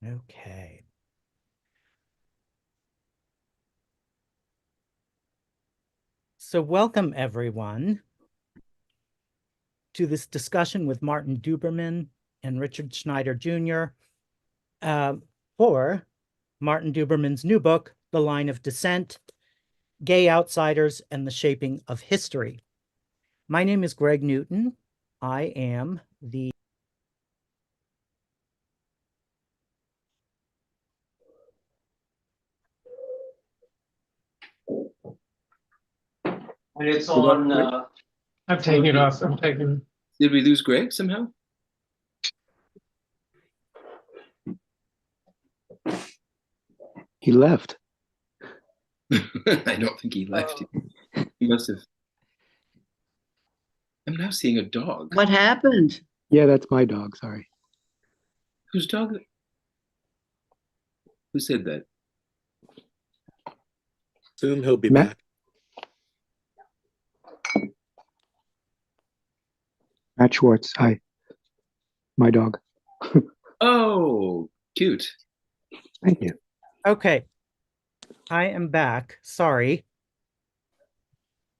Okay. So welcome everyone to this discussion with Martin Duberman and Richard Schneider Jr. For Martin Duberman's new book, The Line of Descent, Gay Outsiders and the Shaping of History. My name is Greg Newton. I am the And it's on. I'm taking it off. I'm taking. Did we lose Greg somehow? He left. I don't think he left. He must have. I'm now seeing a dog. What happened? Yeah, that's my dog. Sorry. Whose dog? Who said that? Soon he'll be Matt? back. Matt Schwartz. Hi. My dog. Oh, cute. Thank you. Okay. I am back. Sorry.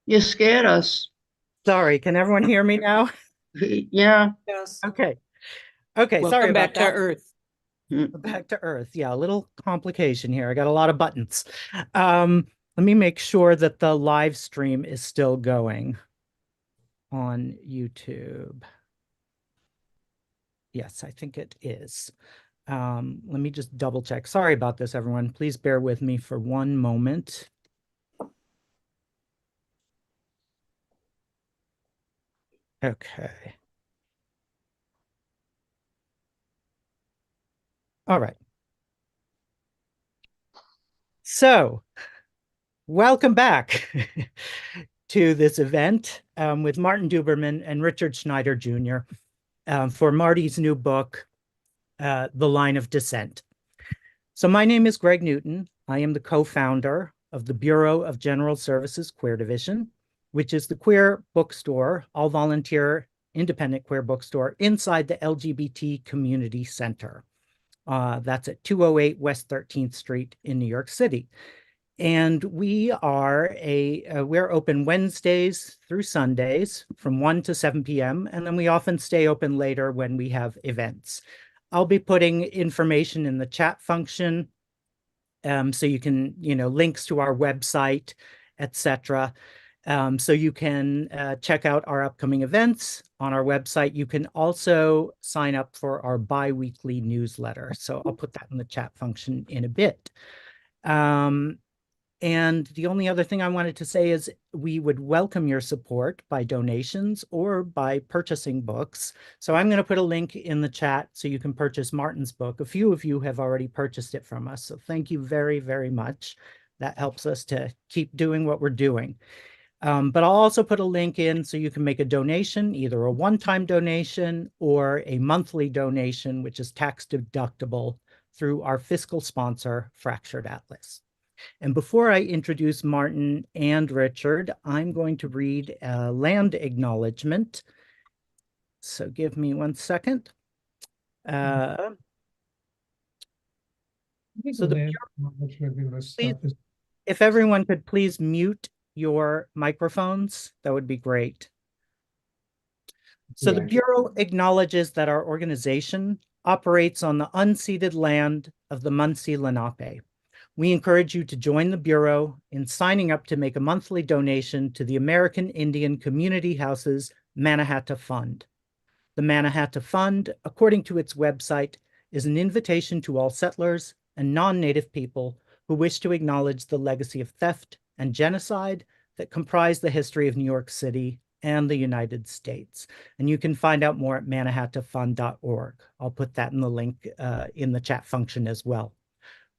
You scared us. Sorry. Can everyone hear me now? Yeah. Yes. Okay. Okay. Welcome Sorry back about to that. Earth. Back to Earth. Yeah, a little complication here. I got a lot of buttons. Let me make sure that the live stream is still going on YouTube. Yes, I think it is. Let me just double check. Sorry about this, everyone. Please bear with me for one moment. Okay. All right. So, welcome back to this event with Martin Duberman and Richard Schneider Jr. For Marty's new book, The Line of Descent. So my name is Greg Newton. I am the co-founder of the Bureau of General Services Queer Division, which is the queer bookstore, all-volunteer, independent queer bookstore inside the LGBT Community Center. That's at 208 West 13th Street in New York City. And we are we're open Wednesdays through Sundays from 1 to 7 p.m. And then we often stay open later when we have events. I'll be putting information in the chat function. So you can, links to our website, etc. So you can check out our upcoming events on our website. You can also sign up for our bi-weekly newsletter. So I'll put that in the chat function in a bit. And the only other thing I wanted to say is we would welcome your support by donations or by purchasing books. So I'm going to put a link in the chat so you can purchase Martin's book. A few of you have already purchased it from us. So thank you very, very much. That helps us to keep doing what we're doing. But I'll also put a link in so you can make a donation, either a one-time donation or a monthly donation, which is tax deductible through our fiscal sponsor, Fractured Atlas. And before I introduce Martin and Richard, I'm going to read a land acknowledgement. So give me 1 second. So if everyone could please mute your microphones, that would be great. So the Bureau acknowledges that our organization operates on the unceded land of the Munsee Lenape. We encourage you to join the Bureau in signing up to make a monthly donation to the American Indian Community Houses Mannahatta Fund. The Mannahatta Fund, according to its website, is an invitation to all settlers and non-Native people who wish to acknowledge the legacy of theft and genocide that comprise the history of New York City and the United States. And you can find out more at mannahattafund.org. I'll put that in the link in the chat function as well.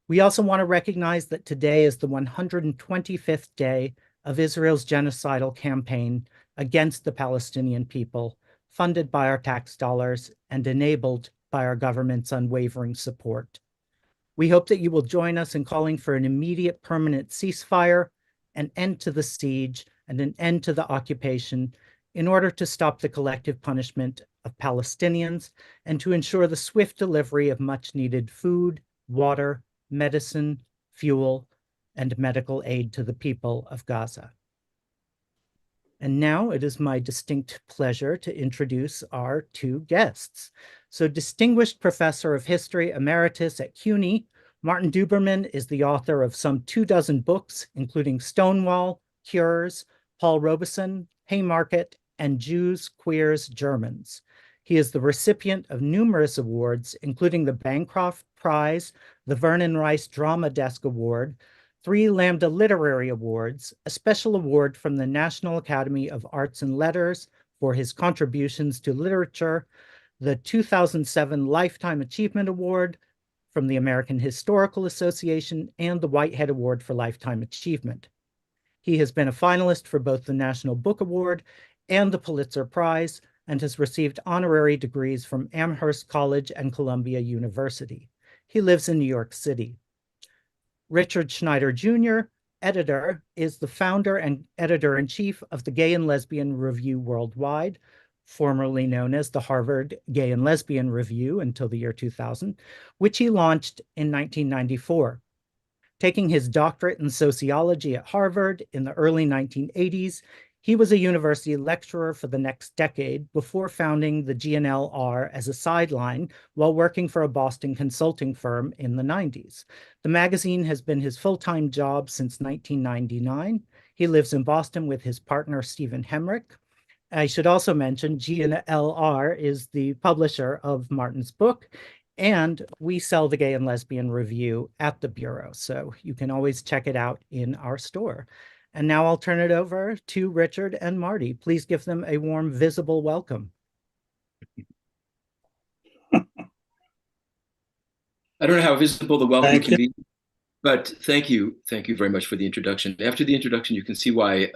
We also want to recognize that today is the 125th day of Israel's genocidal campaign against the Palestinian people, funded by our tax dollars and enabled by our government's unwavering support. We hope that you will join us in calling for an immediate permanent ceasefire, an end to the siege, and an end to the occupation in order to stop the collective punishment of Palestinians and to ensure the swift delivery of much-needed food, water, medicine, fuel, and medical aid to the people of Gaza. And now it is my distinct pleasure to introduce our two guests. So, Distinguished Professor of History Emeritus at CUNY, Martin Duberman is the author of some 24 books, including Stonewall, Cures, Paul Robeson, Haymarket, and Jews, Queers, Germans. He is the recipient of numerous awards, including the Bancroft Prize, the Vernon Rice Drama Desk Award, 3 Lambda Literary Awards, a special award from the National Academy of Arts and Letters for his contributions to literature, the 2007 Lifetime Achievement Award from the American Historical Association, and the Whitehead Award for Lifetime Achievement. He has been a finalist for both the National Book Award and the Pulitzer Prize, and has received honorary degrees from Amherst College and Columbia University. He lives in New York City. Richard Schneider Jr., editor, is the founder and editor-in-chief of the Gay and Lesbian Review Worldwide, formerly known as the Harvard Gay and Lesbian Review until the year 2000, which he launched in 1994. Taking his doctorate in sociology at Harvard in the early 1980s, he was a university lecturer for the next decade before founding the G&LR as a sideline while working for a Boston consulting firm in the 90s. The magazine has been his full-time job since 1999. He lives in Boston with his partner, Stephen Hemrick. I should also mention G&LR is the publisher of Martin's book, and we sell the Gay and Lesbian Review at the Bureau, so you can always check it out in our store. And now I'll turn it over to Richard and Marty. Please give them a warm, visible welcome. I don't know how visible the welcome can be, but thank you. Thank you very much for the introduction. After the introduction, you can see why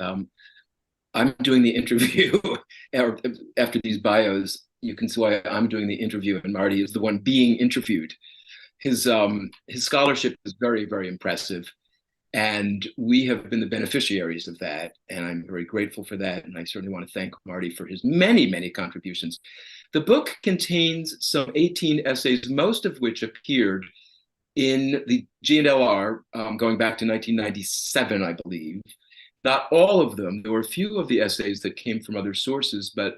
I'm doing the interview. After these bios, you can see why I'm doing the interview and Marty is the one being interviewed. His scholarship is very, very impressive. And we have been the beneficiaries of that. And I'm very grateful for that. And I certainly want to thank Marty for his many, many contributions. The book contains some 18 essays, most of which appeared in the G&LR going back to 1997, I believe. Not all of them. There were a few of the essays that came from other sources, but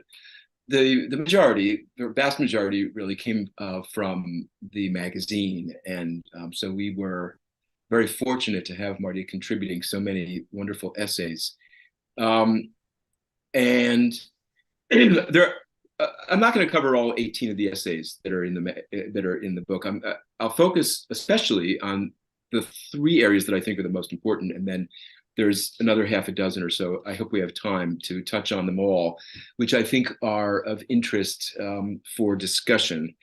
the majority, the vast majority really came from the magazine. And so we were very fortunate to have Marty contributing so many wonderful essays. And there, I'm not going to cover all 18 of the essays that are in the book. I'll focus especially on the 3 areas that I think are the most important, and then there's another half a dozen or so. I hope we have time to touch on them all, which I think are of interest for discussion.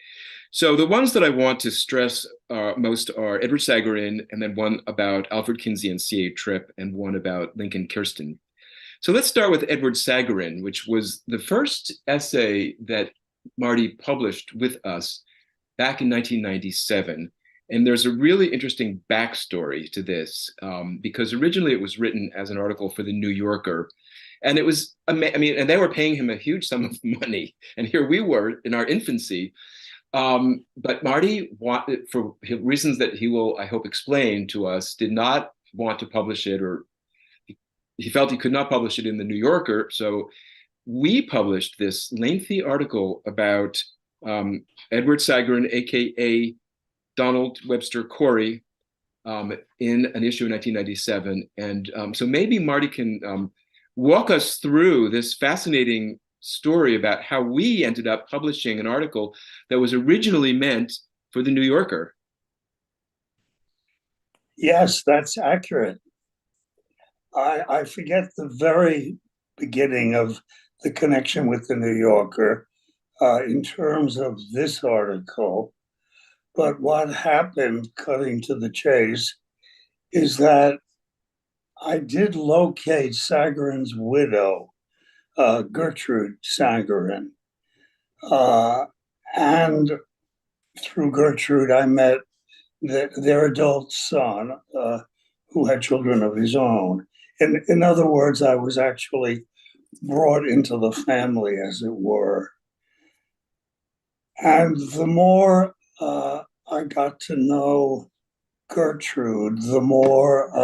So the ones that I want to stress most are Edward Sagarin, and then one about Alfred Kinsey and C.A. Tripp, and one about Lincoln Kirsten. So let's start with Edward Sagarin, which was the first essay that Marty published with us back in 1997. And there's a really interesting backstory to this, because originally it was written as an article for the New Yorker. And it was, and they were paying him a huge sum of money. And here we were in our infancy. But Marty, for reasons that he will, I hope, explain to us, did not want to publish it, or he felt he could not publish it in the New Yorker. So we published this lengthy article about Edward Sagarin, aka Donald Webster Corey, in an issue in 1997. And so maybe Marty can walk us through this fascinating story about how we ended up publishing an article that was originally meant for the New Yorker. Yes, that's accurate. I forget the very beginning of the connection with the New Yorker in terms of this article. But what happened, cutting to the chase, is that I did locate Sagarin's widow, Gertrude Sagarin. And through Gertrude, I met their adult son, who had children of his own. In other words, I was actually brought into the family, as it were. And the more I got to know Gertrude, the more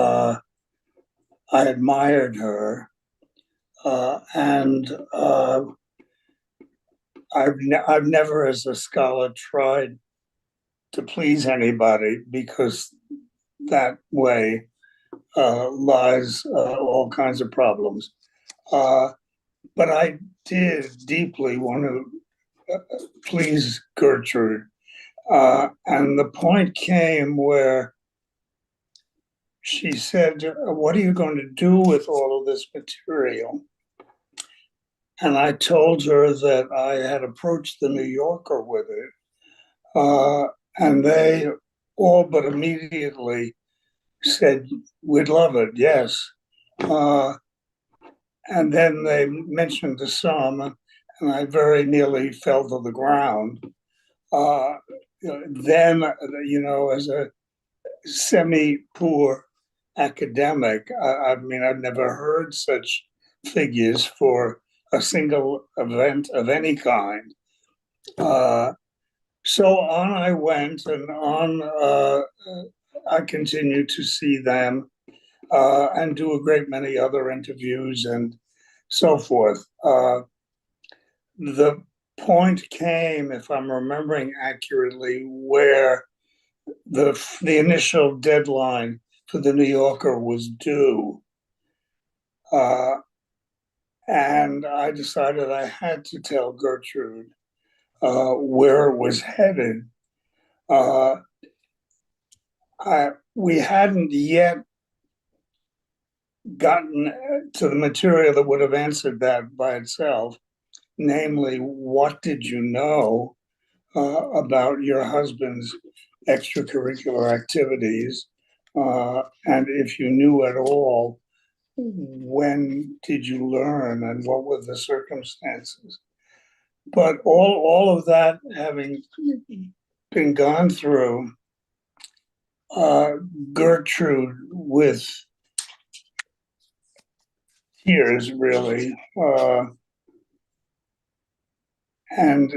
I admired her. And I've never, as a scholar, tried to please anybody, because that way lies all kinds of problems. But I did deeply want to please Gertrude. And the point came where she said, "What are you going to do with all of this material?" And I told her that I had approached the New Yorker with it. And they all but immediately said, "We'd love it, yes." And then they mentioned the sum, and I very nearly fell to the ground. Then, as a semi-poor academic, I mean, I've never heard such figures for a single event of any kind. So on I went, and on I continued to see them and do a great many other interviews and so forth. The point came, if I'm remembering accurately, where the initial deadline for the New Yorker was due. And I decided I had to tell Gertrude where it was headed. We hadn't yet gotten to the material that would have answered that by itself, namely, what did you know about your husband's extracurricular activities? And if you knew at all, when did you learn and what were the circumstances? But all of that having been gone through, Gertrude, with tears really, and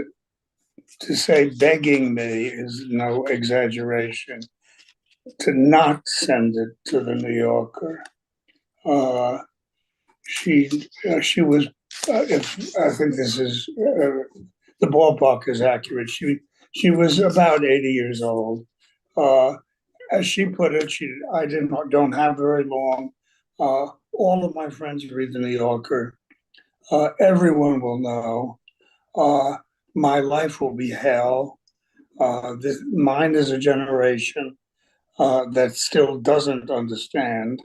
to say begging me is no exaggeration, to not send it to the New Yorker. She was, if I think this is the ballpark is accurate. She was about 80 years old. As she put it, I don't have very long. All of my friends read the New Yorker. Everyone will know. My life will be hell. Mine is a generation that still doesn't understand.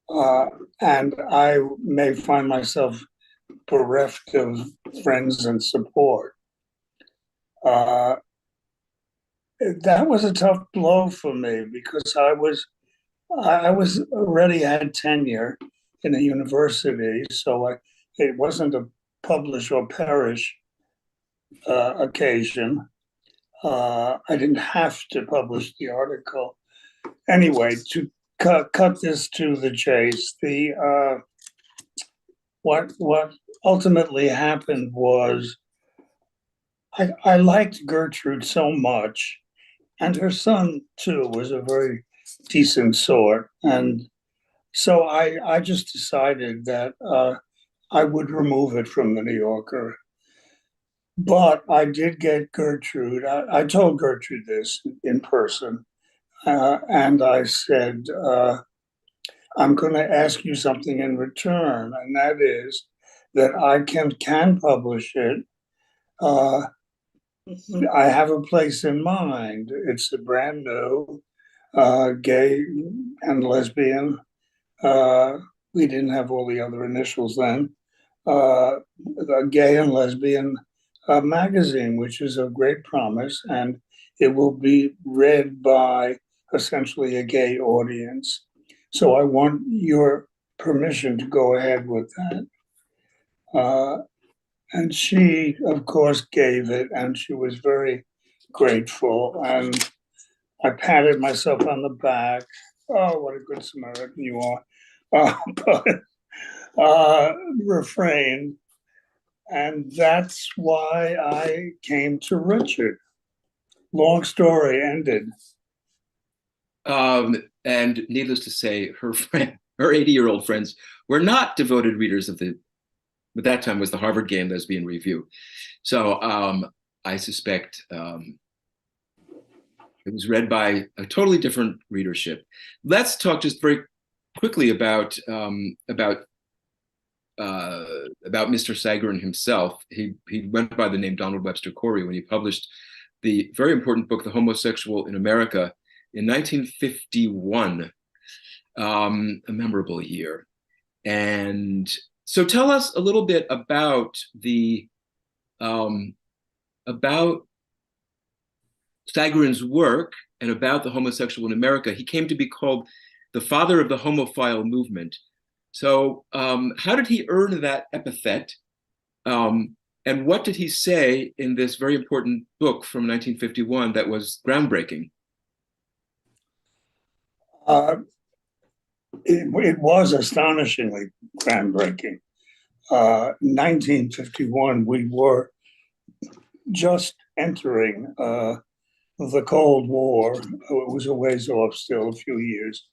And I may find myself bereft of friends and support. That was a tough blow for me, because I was already had tenure in a university, so it wasn't a publish or perish occasion. I didn't have to publish the article. Anyway, to cut this to the chase, what ultimately happened was I liked Gertrude so much, and her son too was a very decent sort, and so I just decided that I would remove it from the New Yorker. But I did get Gertrude. I told Gertrude this in person, and I said, I'm going to ask you something in return, and that is that I can publish it. I have a place in mind. It's a brand new gay and lesbian. We didn't have all the other initials then. A gay and lesbian magazine, which is of great promise, and it will be read by essentially a gay audience. So I want your permission to go ahead with that. And she, of course, gave it, and she was very grateful. And I patted myself on the back. Oh, what a good Samaritan you are. But refrained. And that's why I came to Richard. Long story ended. And needless to say, her 80-year-old friends were not devoted readers of at that time was the Harvard Gay and Lesbian Review. So I suspect it was read by a totally different readership. Let's talk just very quickly about Mr. Sagarin himself. He went by the name Donald Webster Corey when he published the very important book, The Homosexual in America, in 1951, a memorable year. And so tell us a little bit about about Sagarin's work and about the homosexual in America. He came to be called the father of the homophile movement. So how did he earn that epithet? And what did he say in this very important book from 1951 that was groundbreaking? It was astonishingly groundbreaking. 1951, we were just entering the Cold War. It was a ways off still, a few years.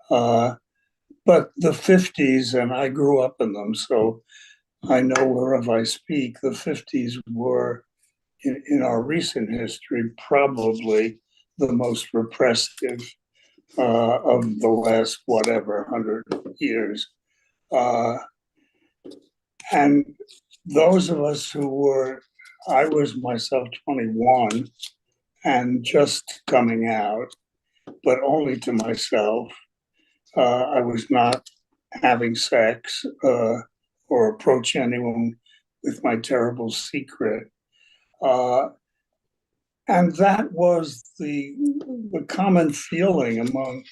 But the 50s, and I grew up in them, so I know wherever I speak, the 50s were, in our recent history, probably the most repressive of the last, whatever, 100 years. And those of us who were, I was myself 21 and just coming out, but only to myself. I was not having sex or approach anyone with my terrible secret. And that was the common feeling among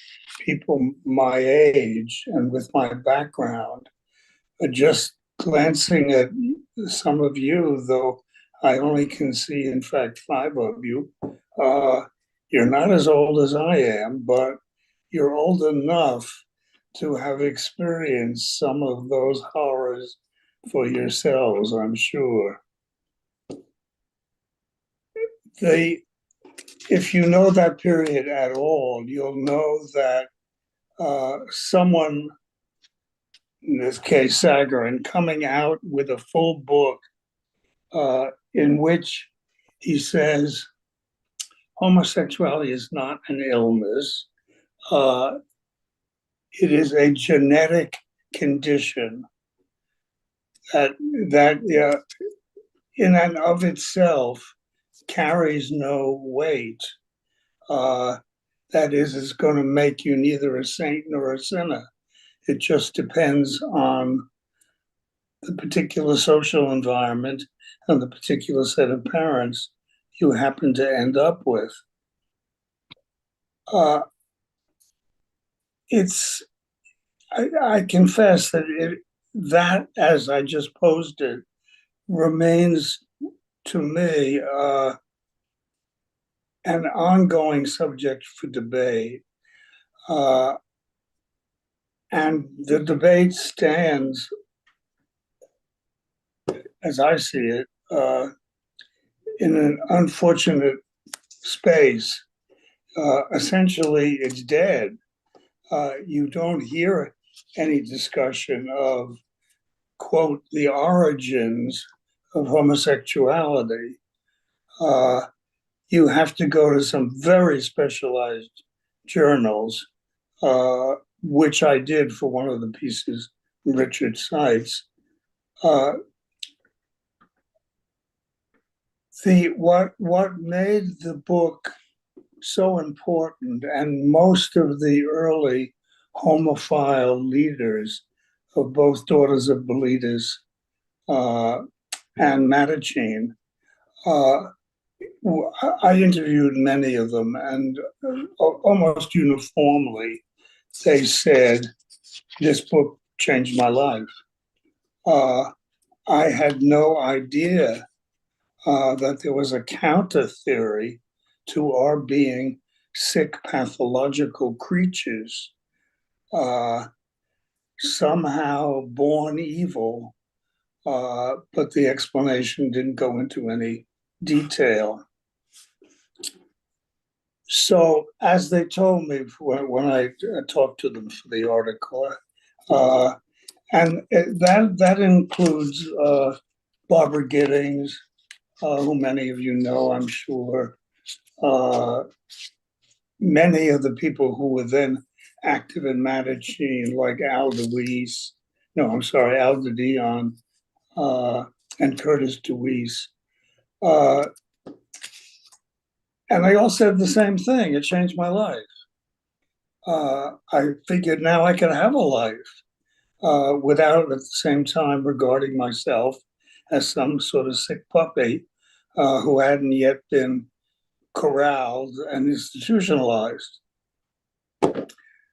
people my age and with my background. Just glancing at some of you, though I only can see, in fact, 5 of you, you're not as old as I am, but you're old enough to have experienced some of those horrors for yourselves, I'm sure. If you know that period at all, you'll know that someone, in this case Sagarin, coming out with a full book in which he says homosexuality is not an illness. It is a genetic condition that in and of itself carries no weight. That is, it's going to make you neither a saint nor a sinner. It just depends on the particular social environment and the particular set of parents you happen to end up with. I confess that that, as I just posed it, remains to me an ongoing subject for debate. And the debate stands, as I see it, in an unfortunate space. Essentially, it's dead. You don't hear any discussion of, quote, the origins of homosexuality. You have to go to some very specialized journals, which I did for one of the pieces Richard cites. What made the book so important, and most of the early homophile leaders of both Daughters of Bilitis and Mattachine, I interviewed many of them, and almost uniformly, they said, this book changed my life. I had no idea that there was a counter theory to our being sick pathological creatures, somehow born evil, but the explanation didn't go into any detail. So, as they told me when I talked to them for the article, and that includes Barbara Giddings, who many of you know, I'm sure. Many of the people who were then active in Mattachine, like Al DeWeese, Al DeDion, and Curtis DeWeese. And they all said the same thing. It changed my life. I figured now I could have a life without at the same time regarding myself as some sort of sick puppy who hadn't yet been corralled and institutionalized.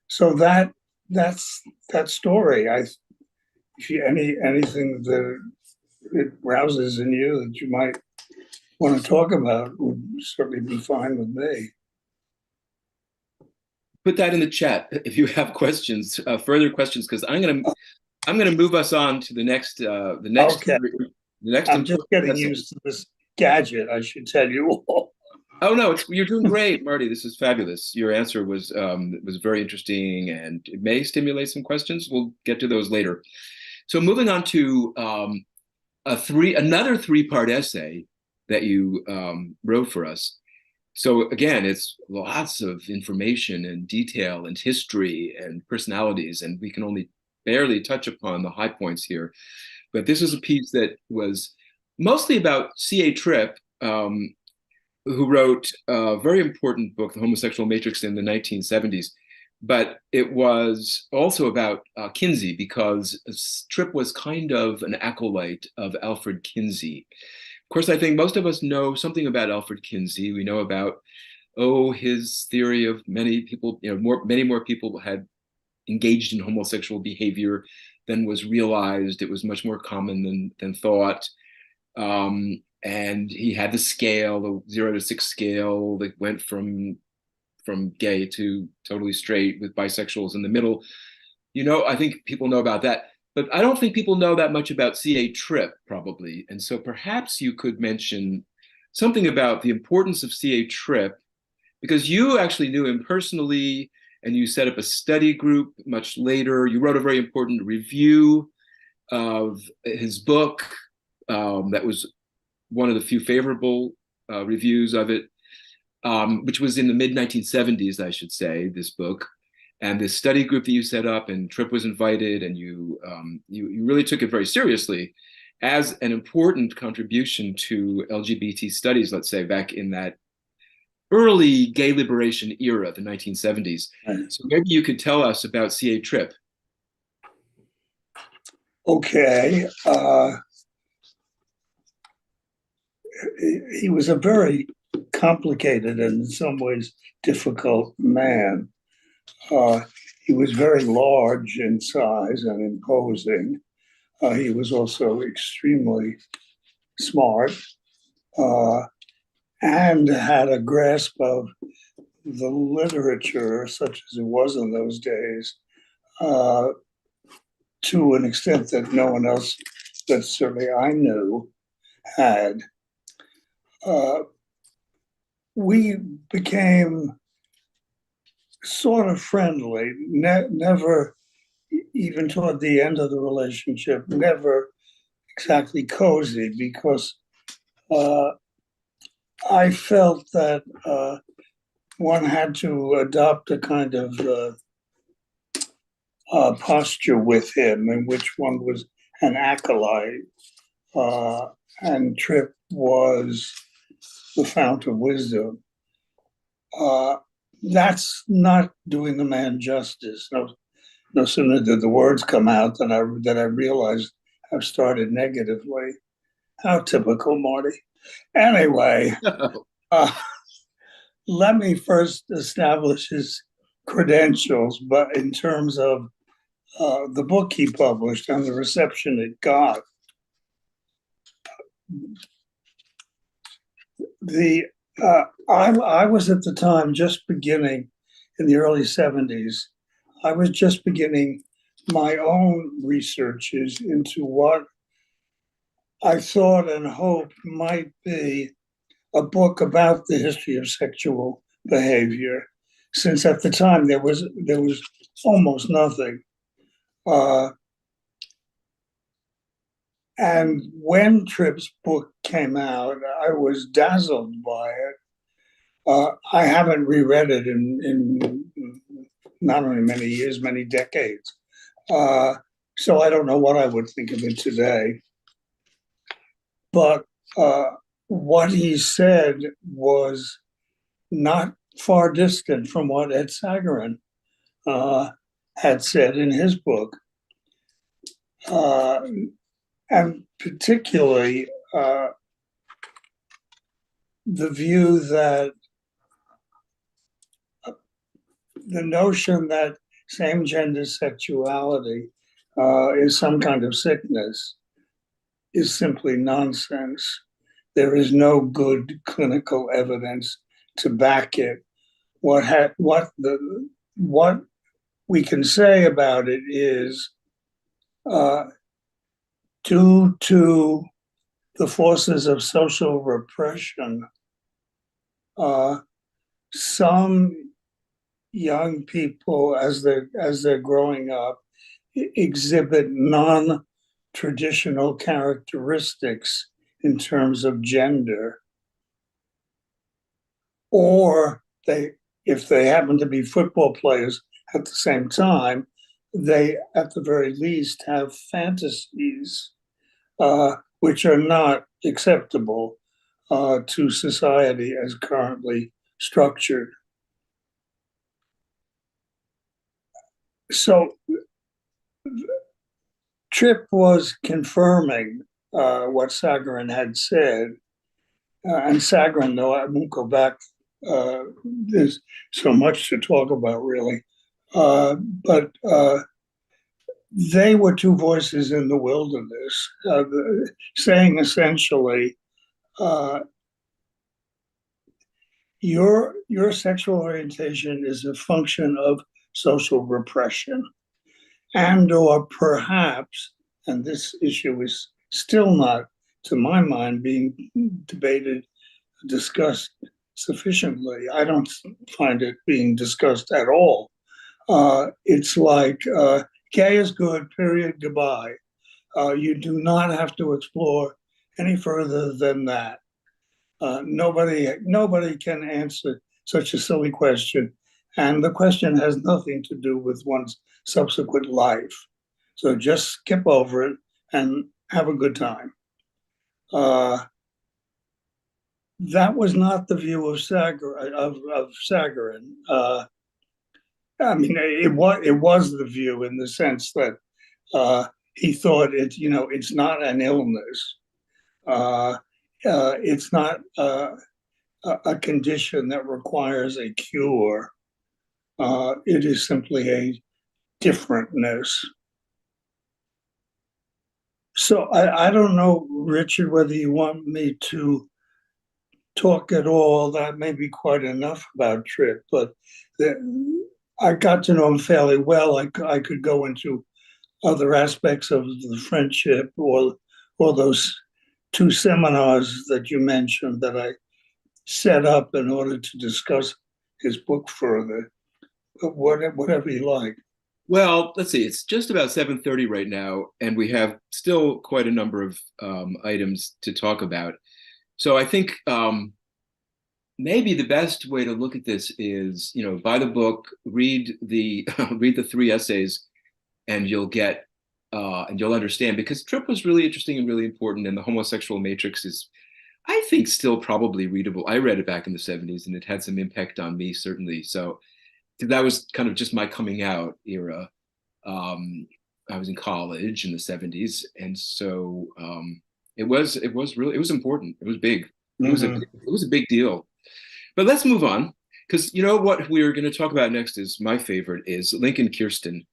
So that's that story. If you anything that it rouses in you that you might want to talk about would certainly be fine with me. Put that in the chat if you have questions, further questions, because I'm gonna move us on to the next Okay. the next. I'm just getting used to this gadget, I should tell you all. Oh no, you're doing great, Marty. This is fabulous. Your answer was very interesting, and it may stimulate some questions. We'll get to those later. So moving on to another three-part essay that you wrote for us. So again, it's lots of information and detail and history and personalities, and we can only barely touch upon the high points here. But this is a piece that was mostly about C.A. Tripp, who wrote a very important book, The Homosexual Matrix, in the 1970s. But it was also about Kinsey, because Tripp was kind of an acolyte of Alfred Kinsey. Of course, I think most of us know something about Alfred Kinsey. We know about, his theory of many people, many more people had engaged in homosexual behavior than was realized. It was much more common than thought. And he had the scale, the 0 to 6 scale that went from gay to totally straight with bisexuals in the middle. I think people know about that. But I don't think people know that much about C.A. Tripp, probably. And so perhaps you could mention something about the importance of C.A. Tripp, because you actually knew him personally, and you set up a study group much later. You wrote a very important review of his book that was one of the few favorable reviews of it, which was in the mid-1970s, I should say, this book. And this study group that you set up, and Tripp was invited, and you really took it very seriously as an important contribution to LGBT studies, let's say, back in that early gay liberation era, the 1970s. Right. So maybe you could tell us about C.A. Tripp. Okay. He was a very complicated and in some ways difficult man. He was very large in size and imposing. He was also extremely smart and had a grasp of the literature, such as it was in those days, to an extent that no one else, that certainly I knew, had. We became sort of friendly, never, even toward the end of the relationship, never exactly cozy, because I felt that one had to adopt a kind of posture with him in which one was an acolyte, and Tripp was the fount of wisdom. That's not doing the man justice. No sooner did the words come out than I realized I've started negatively. How typical, Marty. Anyway, let me first establish his credentials, but in terms of the book he published and the reception it got. I was at the time just beginning, in the early 70s, I was just beginning my own researches into what I thought and hoped might be a book about the history of sexual behavior, since at the time there was almost nothing. And when Tripp's book came out, I was dazzled by it. I haven't reread it in not only many years, many decades. So I don't know what I would think of it today. But what he said was not far distant from what Ed Sagarin had said in his book. And particularly the view that the notion that same gender sexuality is some kind of sickness is simply nonsense. There is no good clinical evidence to back it. What we can say about it is due to the forces of social repression, some young people, as they're growing up, exhibit non-traditional characteristics in terms of gender, or if they happen to be football players at the same time, they at the very least have fantasies which are not acceptable to society as currently structured. So Tripp was confirming what Sagarin had said. And Sagarin, though I won't go back, there's so much to talk about, really. But they were two voices in the wilderness, saying essentially, your sexual orientation is a function of social repression, and or perhaps, and this issue is still not, to my mind, being debated, discussed sufficiently. I don't find it being discussed at all. It's like gay is good, period, goodbye. You do not have to explore any further than that. Nobody can answer such a silly question, and the question has nothing to do with one's subsequent life. So just skip over it and have a good time. That was not the view of Sagarin. I mean, it was the view in the sense that he thought it's not an illness. It's not a condition that requires a cure. It is simply a differentness. So I don't know, Richard, whether you want me to talk at all. That may be quite enough about Tripp, but I got to know him fairly well. I could go into other aspects of the friendship or those two seminars that you mentioned that I set up in order to discuss his book further. But whatever you like. Well, let's see. It's just about 7:30 right now, and we have still quite a number of items to talk about. So I think maybe the best way to look at this is, buy the book, read the read the three essays, and you'll get and you'll understand, because Tripp was really interesting and really important, and the homosexual matrix is, I think, still probably readable. I read it back in the 70s, and it had some impact on me, certainly. So that was kind of just my coming out era. I was in college in the 70s, and so it was important. It was big. It was a big deal. But let's move on, because what we're going to talk about next is my favorite, is Lincoln Kirsten,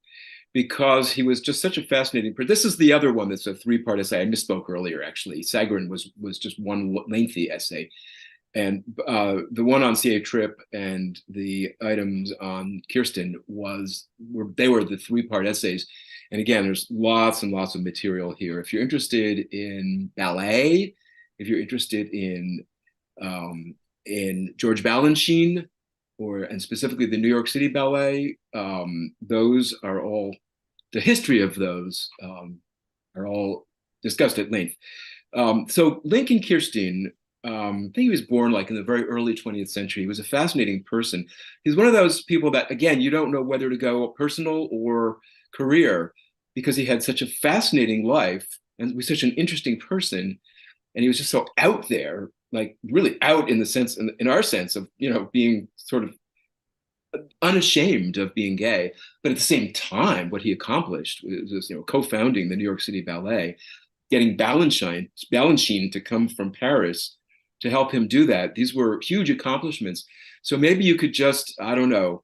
because he was just such a fascinating person. This is the other one that's a three-part essay. I misspoke earlier, actually. Sagarin was just one lengthy essay. And the one on C.A. Tripp and the items on Kirsten were the three-part essays. And again, there's lots and lots of material here. If you're interested in ballet, if you're interested in George Balanchine, and specifically the New York City Ballet, those are all, the history of those are all discussed at length. So Lincoln Kirstein, I think he was born like in the very early 20th century. He was a fascinating person. He's one of those people that, again, you don't know whether to go personal or career, because he had such a fascinating life and was such an interesting person. And he was just so out there, like really out in the sense, in our sense of, being sort of unashamed of being gay. But at the same time, what he accomplished was, co-founding the New York City Ballet, getting Balanchine to come from Paris to help him do that. These were huge accomplishments. So maybe you could just, I don't know,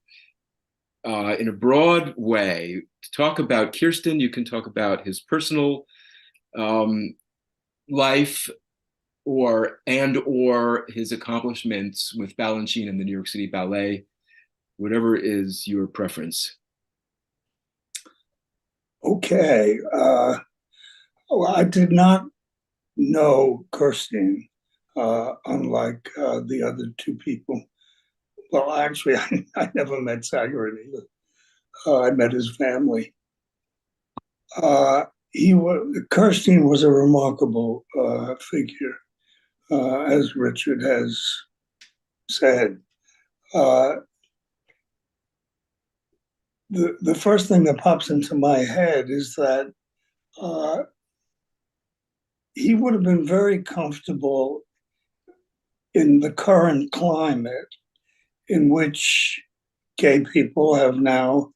in a broad way, to talk about Kirstein. You can talk about his personal life, or his accomplishments with Balanchine and the New York City Ballet, whatever is your preference. Okay. Well, I did not know Kirstein, unlike the other two people. Well, actually, I never met Sagarin either. I met his family. Kirstein was a remarkable figure, as Richard has said. The first thing that pops into my head is that he would have been very comfortable in the current climate in which gay people have now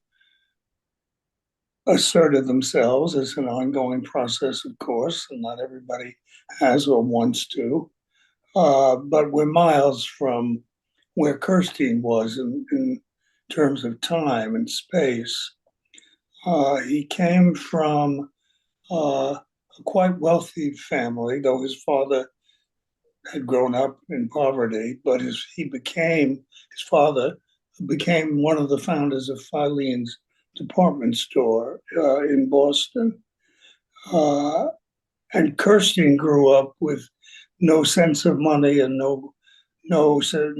asserted themselves. As an ongoing process, of course, and not everybody has or wants to. But we're miles from where Kirstein was in terms of time and space. He came from a quite wealthy family, though his father had grown up in poverty, but his father became one of the founders of Filene's department store in Boston. And Kirstein grew up with no sense of money and no sense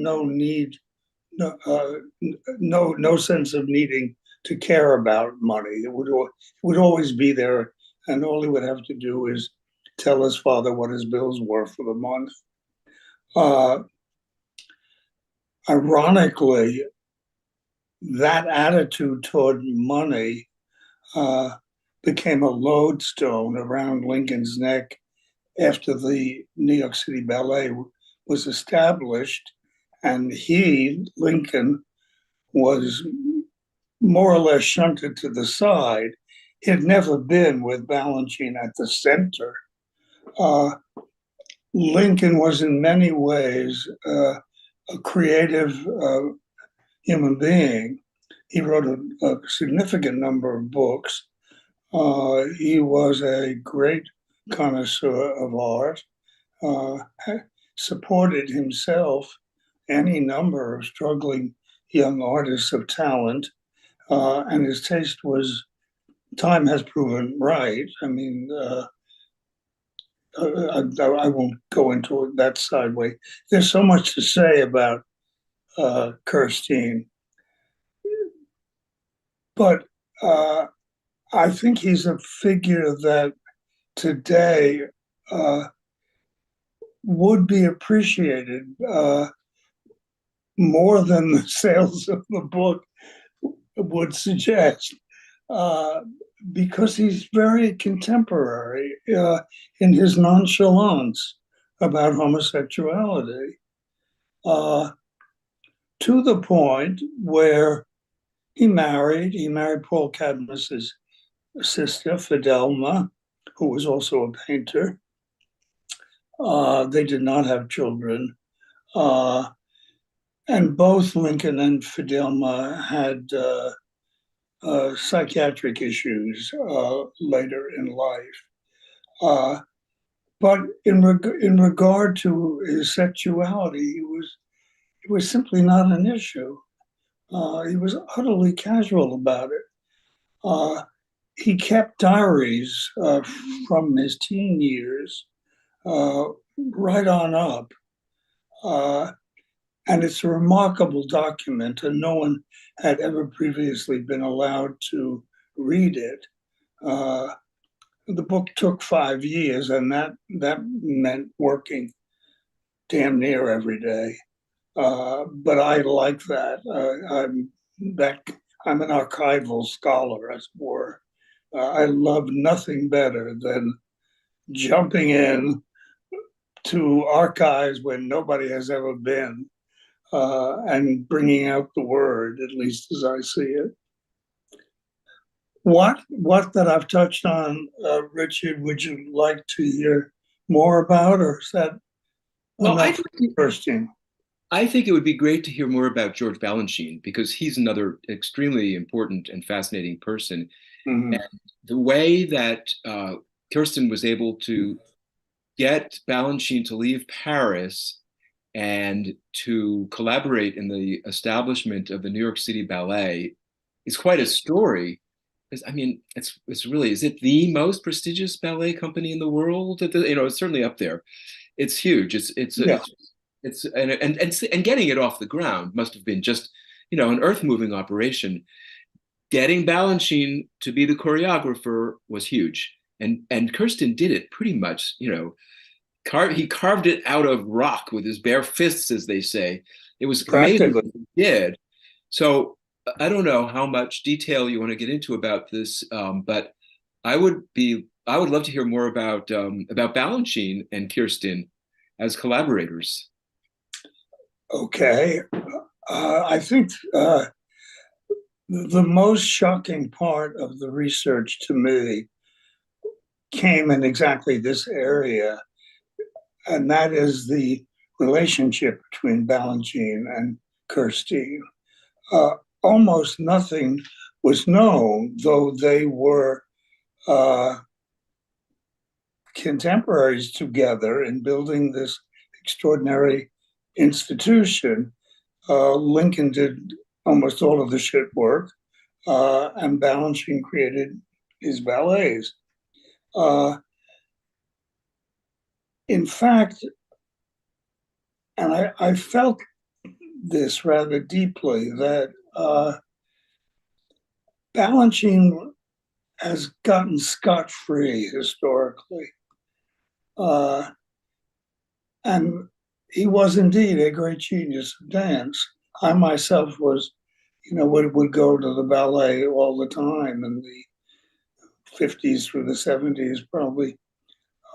of needing to care about money. It would always be there, and all he would have to do is tell his father what his bills were for the month. Ironically, that attitude toward money became a lodestone around Lincoln's neck after the New York City Ballet was established, and Lincoln, was more or less shunted to the side. He had never been with Balanchine at the center. Lincoln was in many ways a creative human being. He wrote a significant number of books. He was a great connoisseur of art, supported himself any number of struggling young artists of talent, and his taste time has proven right. I mean, I won't go into that sideway. There's so much to say about Kirstein, but I think he's a figure that today would be appreciated more than the sales of the book would suggest, because he's very contemporary in his nonchalance about homosexuality, to the point where he married Paul Cadmus's sister, Fidelma, who was also a painter. They did not have children. And both Lincoln and Fidelma had psychiatric issues later in life. But in regard to his sexuality, it was simply not an issue. He was utterly casual about it. he kept diaries from his teen years right on up. And it's a remarkable document, and no one had ever previously been allowed to read it. The book took 5 years, and that meant working damn near every day. But I like that. I'm an archival scholar, as it were. I love nothing better than jumping in to archives where nobody has ever been, and bringing out the word, at least as I see it. What that I've touched on, Richard, would you like to hear more about, or is that Well, enough interesting? I think it would be great to hear more about George Balanchine, because he's another extremely important and fascinating person. Mhm. And the way that Kirsten was able to get Balanchine to leave Paris and to collaborate in the establishment of the New York City Ballet is quite a story. I mean, it's really, is it the most prestigious ballet company in the world? It's certainly up there. It's huge. Yeah. And getting it off the ground must have been just, an earth-moving operation. Getting Balanchine to be the choreographer was huge. And Kirsten did it pretty much, he carved it out of rock with his bare fists, as they say. It was amazing Practically. what he did. So I don't know how much detail you want to get into about this, but I would love to hear more about Balanchine and Kirsten as collaborators. Okay. I think the most shocking part of the research to me came in exactly this area, and that is the relationship between Balanchine and Kirsten. Almost nothing was known, though they were contemporaries together in building this extraordinary institution. Lincoln did almost all of the shit work, and Balanchine created his ballets. In fact, and I felt this rather deeply, that Balanchine has gotten scot-free historically. And he was indeed a great genius of dance. I myself was, would go to the ballet all the time in the 50s through the 70s, probably.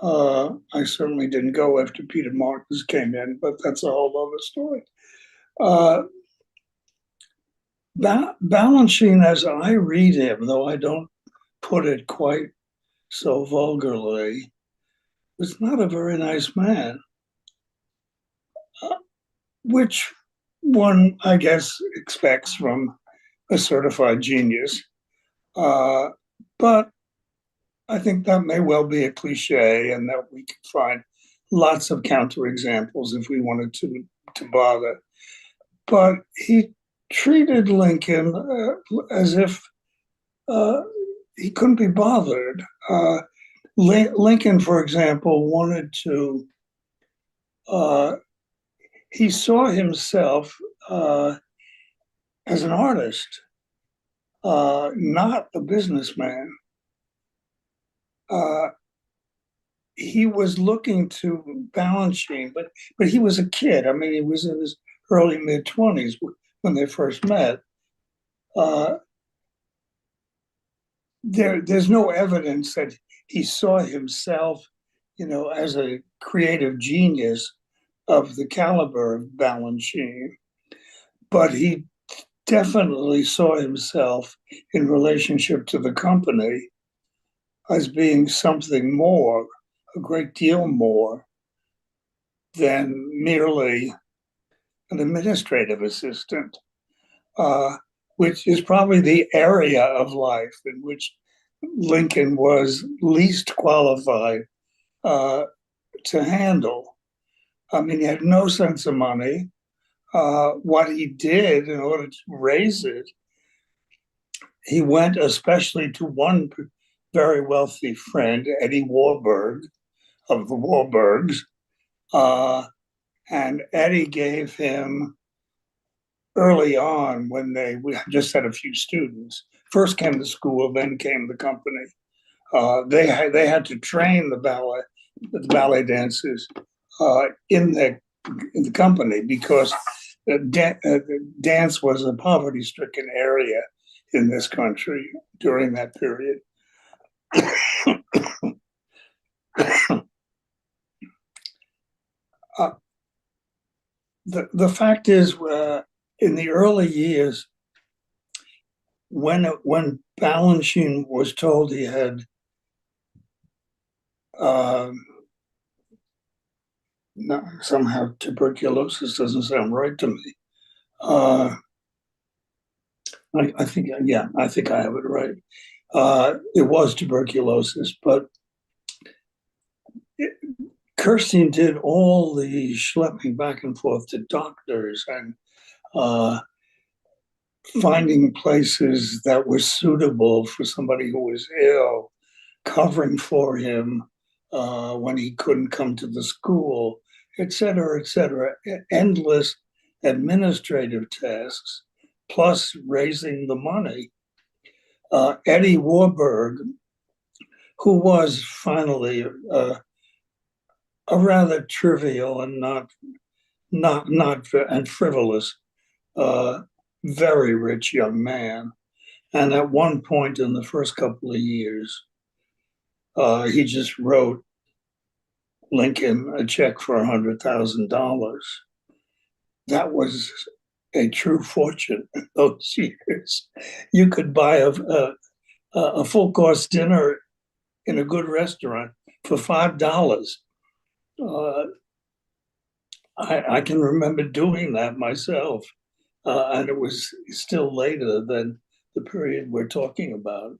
I certainly didn't go after Peter Martins came in, but that's a whole other story. Balanchine, as I read him, though I don't put it quite so vulgarly, was not a very nice man, which one, I guess, expects from a certified genius. But I think that may well be a cliche, and that we could find lots of counterexamples if we wanted to bother. But he treated Lincoln as if he couldn't be bothered. Lincoln, for example, wanted to, he saw himself as an artist, not a businessman. He was looking to Balanchine, but he was a kid. I mean, he was in his early mid-20s when they first met. There's no evidence that he saw himself, as a creative genius of the caliber of Balanchine, but he definitely saw himself in relationship to the company as being something more, a great deal more than merely an administrative assistant, which is probably the area of life in which Lincoln was least qualified to handle. I mean, he had no sense of money. What he did in order to raise it, he went especially to one very wealthy friend, Eddie Warburg of the Warburgs, and Eddie gave him early on when we just had a few students. First came the school, then came the company. They had to train the ballet dancers in the company because dance was a poverty-stricken area in this country during that period. The fact is, in the early years, when Balanchine was told he had somehow tuberculosis doesn't sound right to me. I think I have it right. It was tuberculosis, but Kirstein did all the schlepping back and forth to doctors and finding places that were suitable for somebody who was ill, covering for him when he couldn't come to the school, et cetera, endless administrative tasks, plus raising the money. Eddie Warburg, who was finally a rather trivial and not and frivolous, very rich young man, and at one point in the first couple of years, he just wrote Lincoln a check for $100,000. That was a true fortune in those years. You could buy a full course dinner in a good restaurant for $5. I can remember doing that myself, and it was still later than the period we're talking about.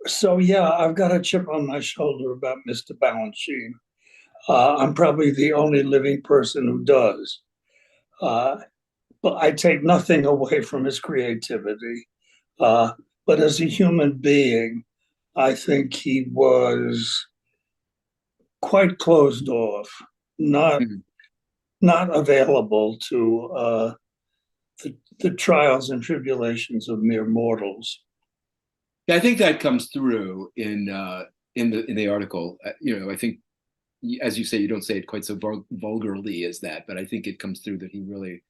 So yeah, I've got a chip on my shoulder about Mr. Balanchine. I'm probably the only living person who does. But I take nothing away from his creativity. But as a human being, I think he was quite closed off, not available to the trials and tribulations of mere mortals. Yeah, I think that comes through in the article. I think, as you say, you don't say it quite so vulgarly as that, but I think it comes through that he really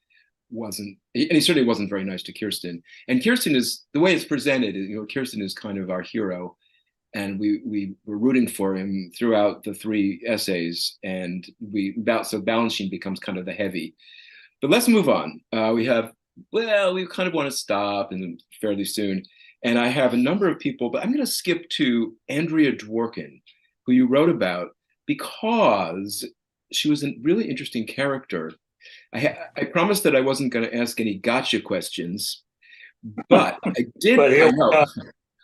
wasn't, and he certainly wasn't very nice to Kirsten. And Kirsten is, the way it's presented, Kirsten is kind of our hero, and we were rooting for him throughout the three essays, and so Balanchine becomes kind of the heavy. But let's move on. We kind of want to stop and fairly soon. And I have a number of people, but I'm going to skip to Andrea Dworkin, who you wrote about, because she was a really interesting character. I promised that I wasn't going to ask any gotcha questions, but I did. But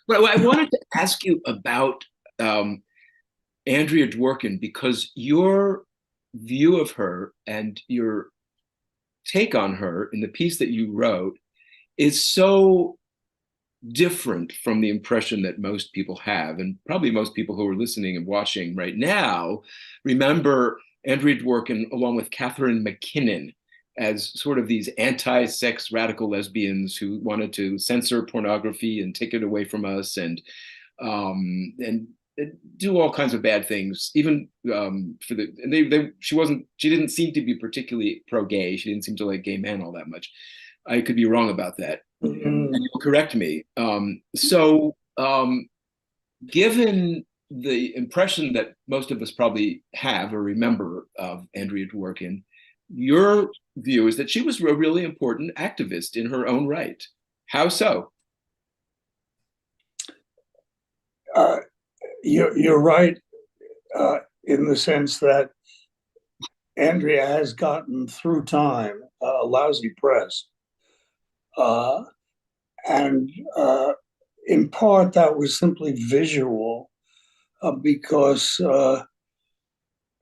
I wanted to ask you about Andrea Dworkin, because your view of her and your take on her in the piece that you wrote is so different from the impression that most people have, and probably most people who are listening and watching right now remember Andrea Dworkin along with Catherine McKinnon as sort of these anti-sex radical lesbians who wanted to censor pornography and take it away from us, and do all kinds of bad things. Even she didn't seem to be particularly pro-gay. She didn't seem to like gay men all that much. I could be wrong about that. And you will correct me. Given the impression that most of us probably have or remember of Andrea Dworkin, your view is that she was a really important activist in her own right. How so? You're right in the sense that Andrea has gotten through time a lousy press. And in part, that was simply visual because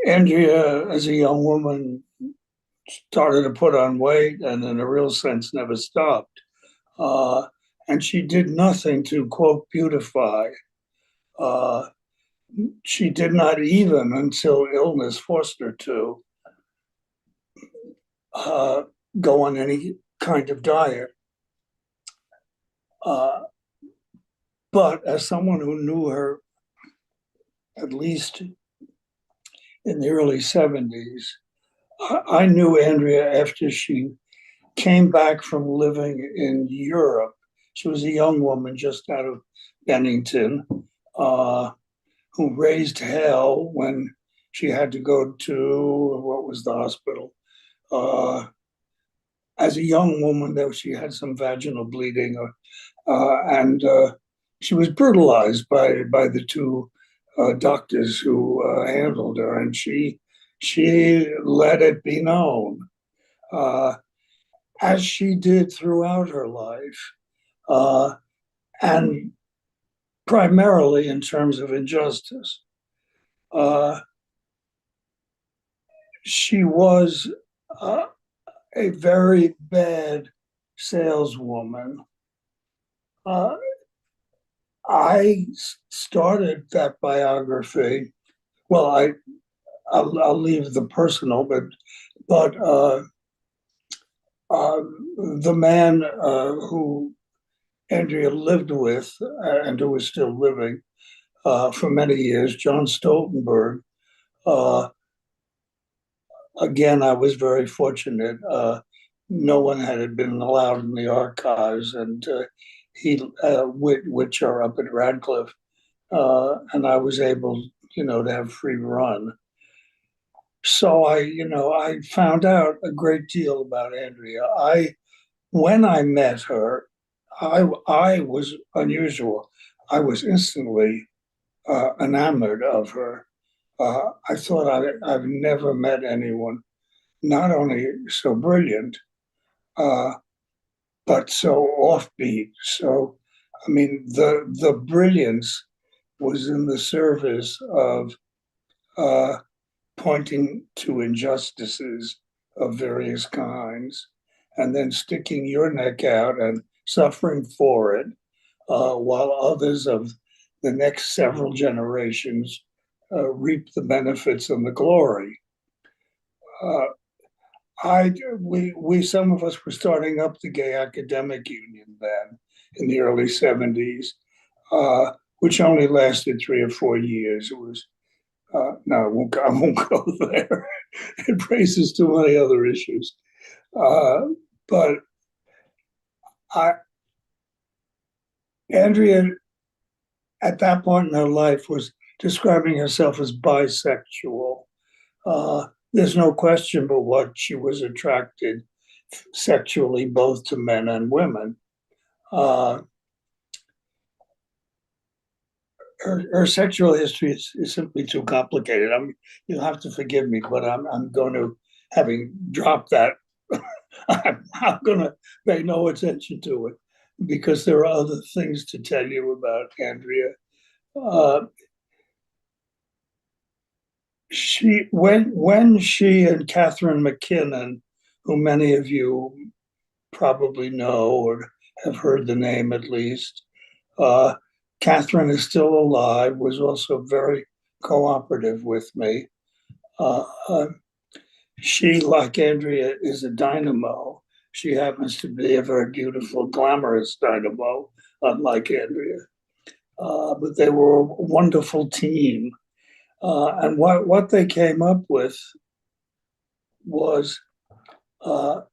Andrea, as a young woman, started to put on weight and in a real sense never stopped. uh, and she did nothing to, quote, beautify. Uh, she did not even, until illness forced her to, uh, go on any kind of diet. Uh, but as someone who knew her at least in the early 70s, I knew Andrea after she came back from living in Europe. She was a young woman just out of Bennington, who raised hell when she had to go to, what was the hospital? As a young woman, though, she had some vaginal bleeding, and she was brutalized by the two doctors who handled her, and she let it be known, as she did throughout her life, and primarily in terms of injustice. She was a very bad saleswoman. I started that biography. Well, I'll leave the personal, but the man who Andrea lived with and who is still living for many years, John Stoltenberg. Again, I was very fortunate. No one had been allowed in the archives, and which are up at Radcliffe, and I was able, to have free run. So I found out a great deal about Andrea. When I met her, I was unusual. I was instantly enamored of her. I thought I've never met anyone not only so brilliant, but so offbeat. So, I mean, the brilliance was in the service of pointing to injustices of various kinds, and then sticking your neck out and suffering for it, while others of the next several generations reap the benefits and the glory. We some of us were starting up the Gay Academic Union then in the early 70s, which only lasted 3 or 4 years. It was no, I won't go there. It raises too many other issues. But Andrea, at that point in her life, was describing herself as bisexual. There's no question but what she was attracted sexually both to men and women. Her sexual history is simply too complicated. You'll have to forgive me, but I'm going to, having dropped that, I'm going to pay no attention to it, because there are other things to tell you about Andrea. When she and Catherine McKinnon, who many of you probably know or have heard the name at least, Catherine is still alive, was also very cooperative with me. She, like Andrea, is a dynamo. She happens to be a very beautiful, glamorous dynamo, unlike Andrea. But they were a wonderful team. And what they came up with was a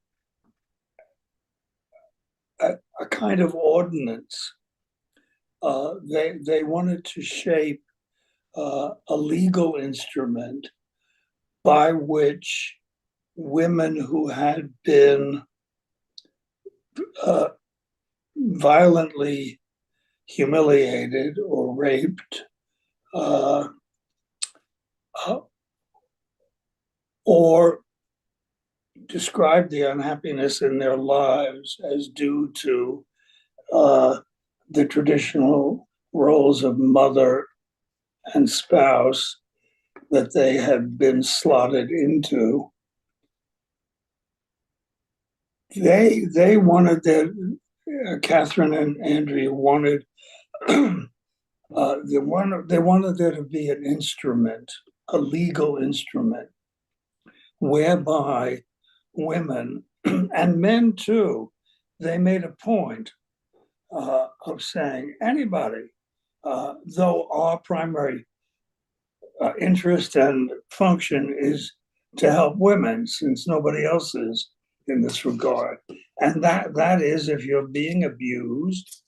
kind of ordinance. They wanted to shape a legal instrument by which women who had been violently humiliated or raped, or described the unhappiness in their lives as due to the traditional roles of mother and spouse that they had been slotted into. They wanted Catherine and Andrea wanted they wanted there to be an instrument, a legal instrument, whereby women and men too, they made a point of saying anybody, though our primary interest and function is to help women, since nobody else is in this regard, and that is if you're being abused,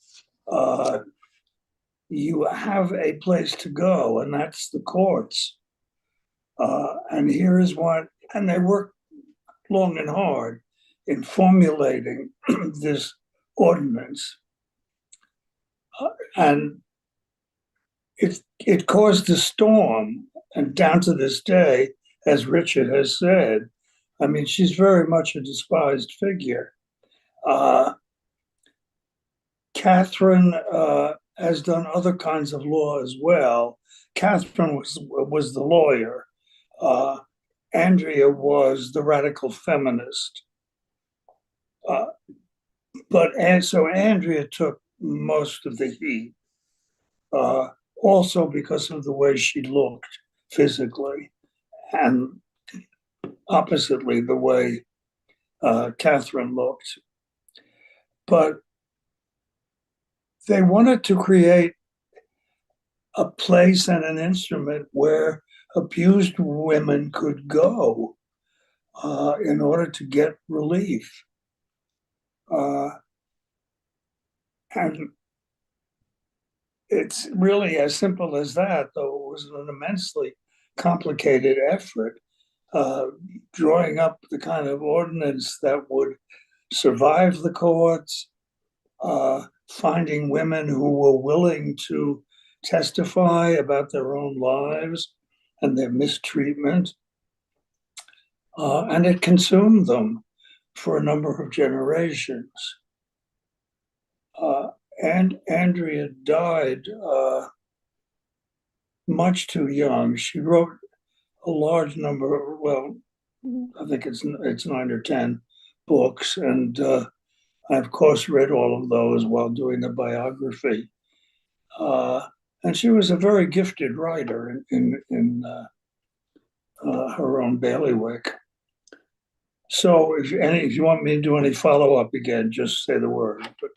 you have a place to go, and that's the courts. And here is what, and they worked long and hard in formulating this ordinance. And it caused a storm, and down to this day, as Richard has said, I mean, she's very much a despised figure. Catherine has done other kinds of law as well. Catherine was the lawyer. Andrea was the radical feminist. So Andrea took most of the heat, also because of the way she looked physically, and oppositely the way Catherine looked. But they wanted to create a place and an instrument where abused women could go in order to get relief. And it's really as simple as that, though it was an immensely complicated effort, drawing up the kind of ordinance that would survive the courts, finding women who were willing to testify about their own lives and their mistreatment. And it consumed them for a number of generations. And Andrea died much too young. She wrote a large number, well, I think it's 9 or 10 books, and I, of course, read all of those while doing the biography. And she was a very gifted writer in her own bailiwick. So if you want me to do any follow-up again, just say the word. But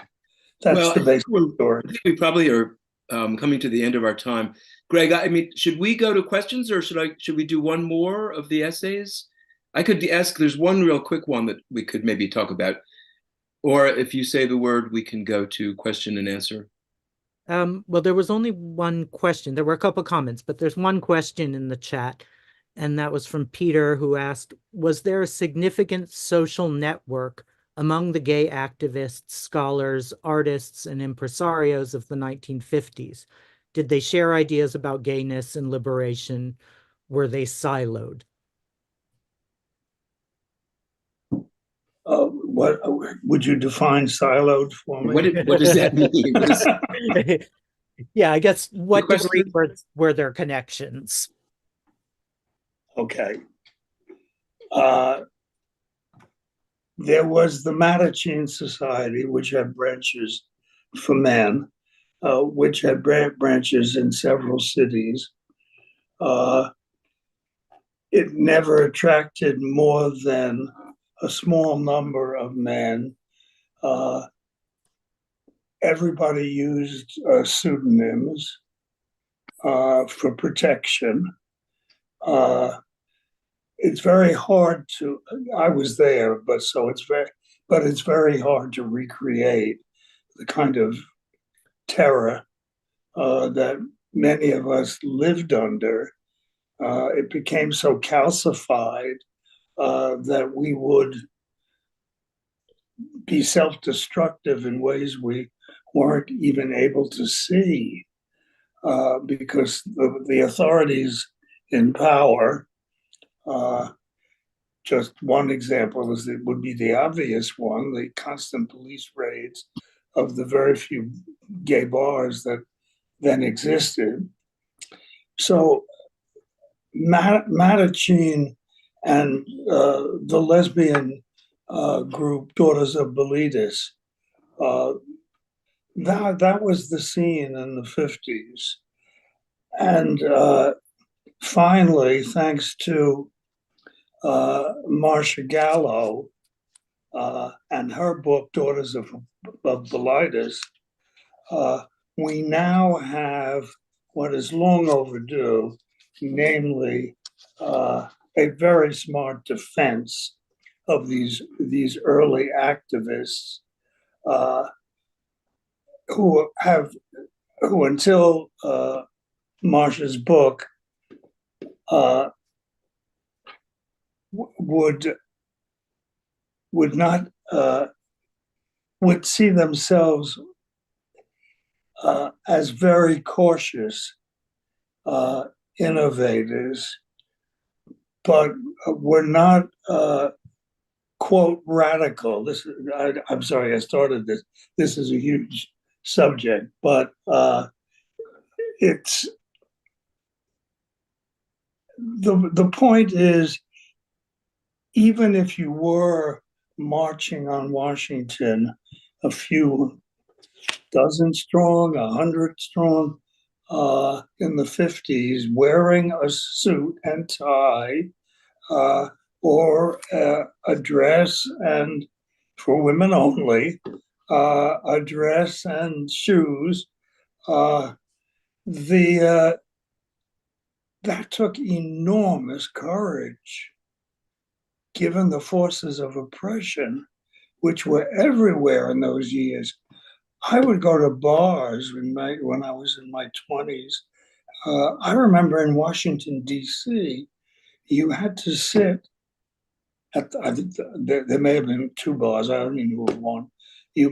that's the basic story. I think we probably are coming to the end of our time. Greg, I mean, should we go to questions, or should we do one more of the essays? I could ask, there's one real quick one that we could maybe talk about. Or if you say the word, we can go to question and answer. Well, there was only one question. There were a couple comments, but there's one question in the chat. And that was from Peter, who asked, was there a significant social network among the gay activists, scholars, artists, and impresarios of the 1950s? Did they share ideas about gayness and liberation? Were they siloed? What would you define siloed for me? What does that mean? Yeah, I guess what degree were their connections? Okay. There was the Mattachine Society, which had branches for men, which had branches in several cities. It never attracted more than a small number of men. Everybody used pseudonyms for protection. It's very hard to, I was there, but it's very hard to recreate the kind of terror that many of us lived under. It became so calcified that we would be self-destructive in ways we weren't even able to see, because the authorities in power, just one example would be the obvious one, the constant police raids of the very few gay bars that then existed. So Mattachine and the lesbian group Daughters of Bilitis That was the scene in the 50s. And finally, thanks to Marcia Gallo and her book, Daughters of Bilitis, we now have what is long overdue, namely a very smart defense of these early activists who until Marcia's book would not would see themselves as very cautious innovators, but were not quote radical. I'm sorry, I started this. This is a huge subject, but it's the point is, even if you were marching on Washington, a few dozen strong, 100 strong, in the 50s, wearing a suit and tie, or a dress, and for women only, a dress and shoes, that took enormous courage, given the forces of oppression, which were everywhere in those years. I would go to bars when I was in my 20s. I remember in Washington, D.C., you had to sit I think there may have been two bars. I only knew of one. You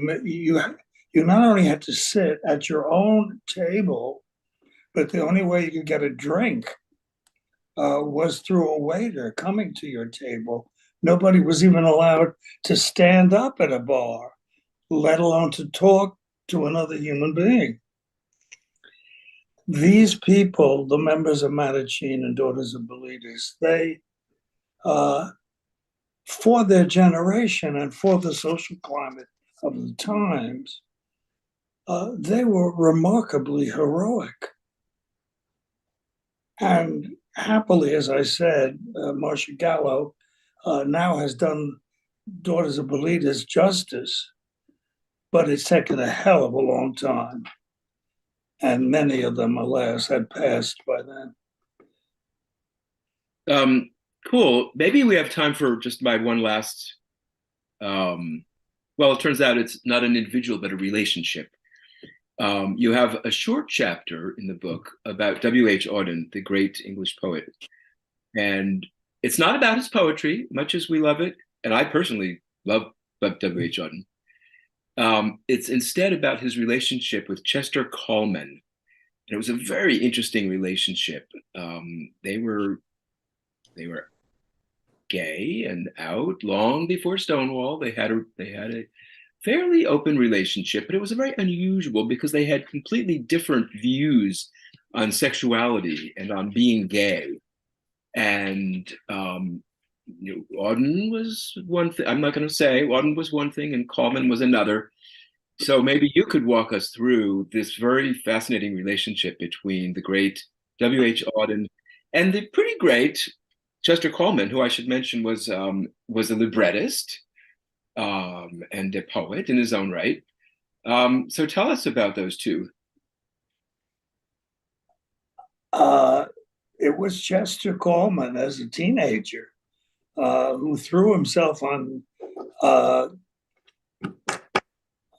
not only had to sit at your own table, but the only way you could get a drink was through a waiter coming to your table. Nobody was even allowed to stand up at a bar, let alone to talk to another human being. These people, the members of Mattachine and Daughters of Bilitis, they, for their generation and for the social climate of the times, they were remarkably heroic. And happily, as I said, Marcia Gallo now has done Daughters of Bilitis justice, but it's taken a hell of a long time. And many of them, alas, had passed by then. Cool. Maybe we have time for just my one last. Well, it turns out it's not an individual, but a relationship. You have a short chapter in the book about W.H. Auden, the great English poet. And it's not about his poetry, much as we love it. And I personally love W.H. Auden. It's instead about his relationship with Chester Coleman. And it was a very interesting relationship. They were gay and out long before Stonewall. They had a fairly open relationship, but it was very unusual because they had completely different views on sexuality and on being gay. And Auden was one thing. I'm not going to say Auden was one thing and Coleman was another. So maybe you could walk us through this very fascinating relationship between the great W.H. Auden and the pretty great Chester Coleman, who I should mention was a librettist and a poet in his own right. So tell us about those two. It was Chester Coleman as a teenager who threw himself on.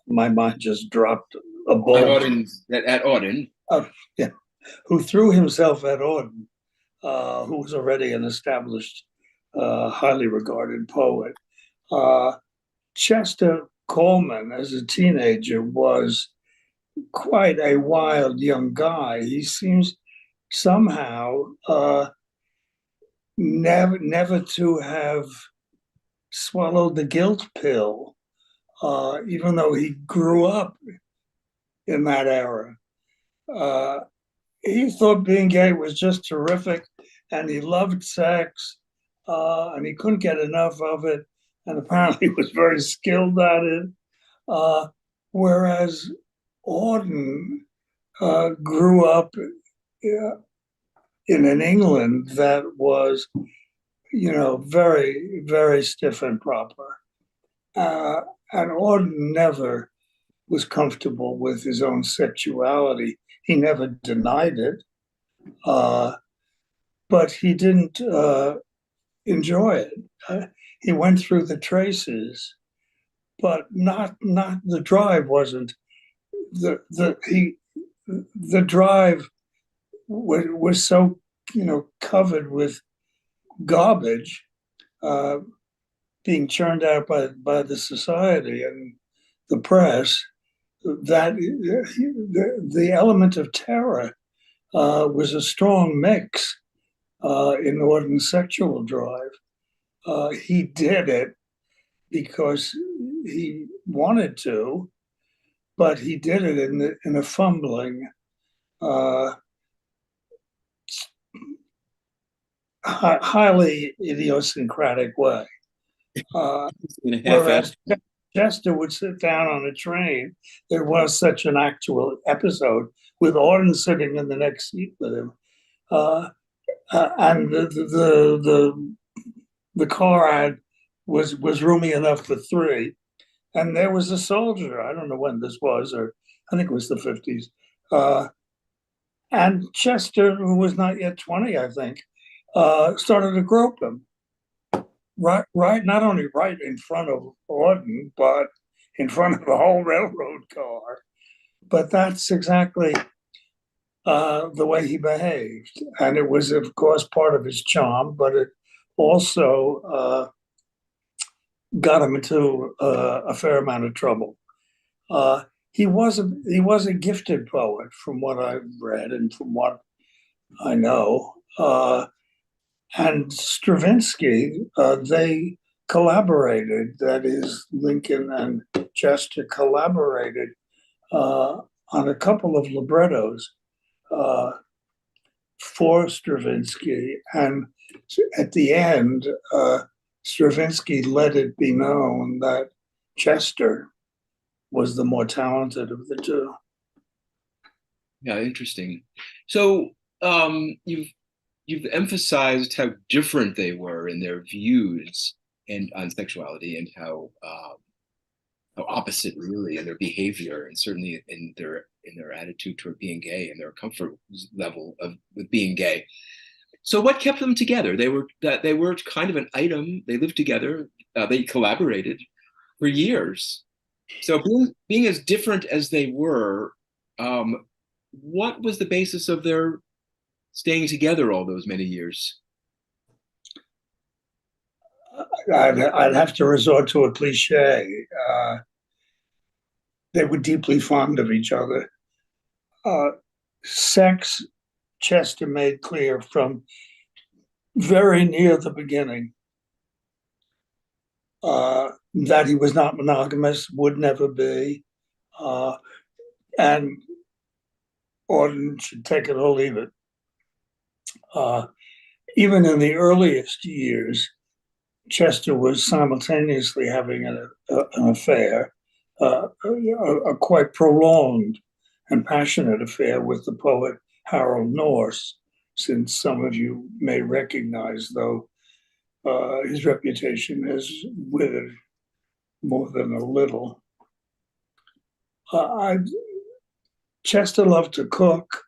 My mind just dropped a ball. At Auden. Yeah, who threw himself at Auden, who was already an established, highly regarded poet. Chester Coleman, as a teenager, was quite a wild young guy. He seems somehow never to have swallowed the guilt pill, even though he grew up in that era. He thought being gay was just terrific, and he loved sex, and he couldn't get enough of it, and apparently was very skilled at it. whereas Auden grew up in an England that was, very, very stiff and proper. And Auden never was comfortable with his own sexuality. He never denied it, but he didn't enjoy it. He went through the traces, but not the drive wasn't the drive was so covered with garbage being churned out by the society and the press that the element of terror was a strong mix in Auden's sexual drive. He did it because he wanted to, but he did it in a fumbling, highly idiosyncratic way. Whereas Chester would sit down on a train. There was such an actual episode with Auden sitting in the next seat with him, and the car was roomy enough for three, and there was a soldier. I don't know when this was, or I think it was the 50s. And Chester, who was not yet 20, I think, started to grope him. Right, not only right in front of Auden, but in front of the whole railroad car. But that's exactly the way he behaved. And it was, of course, part of his charm, but it also got him into a fair amount of trouble. He was a gifted poet, from what I've read and from what I know. And Stravinsky, they collaborated. That is, Lincoln and Chester collaborated on a couple of librettos for Stravinsky. And at the end, Stravinsky let it be known that Chester was the more talented of the two. Yeah, interesting. So you've emphasized how different they were in their views and on sexuality, and how opposite really in their behavior, and certainly in their attitude toward being gay and their comfort level with being gay. So what kept them together? They were kind of an item. They lived together. They collaborated for years. So being as different as they were, what was the basis of their staying together all those many years? I'd have to resort to a cliche. They were deeply fond of each other. Sex, Chester made clear from very near the beginning that he was not monogamous, would never be, and Auden should take it or leave it. Even in the earliest years, Chester was simultaneously having an affair, a quite prolonged and passionate affair with the poet Harold Norse, since some of you may recognize, though his reputation has withered more than a little. Chester loved to cook.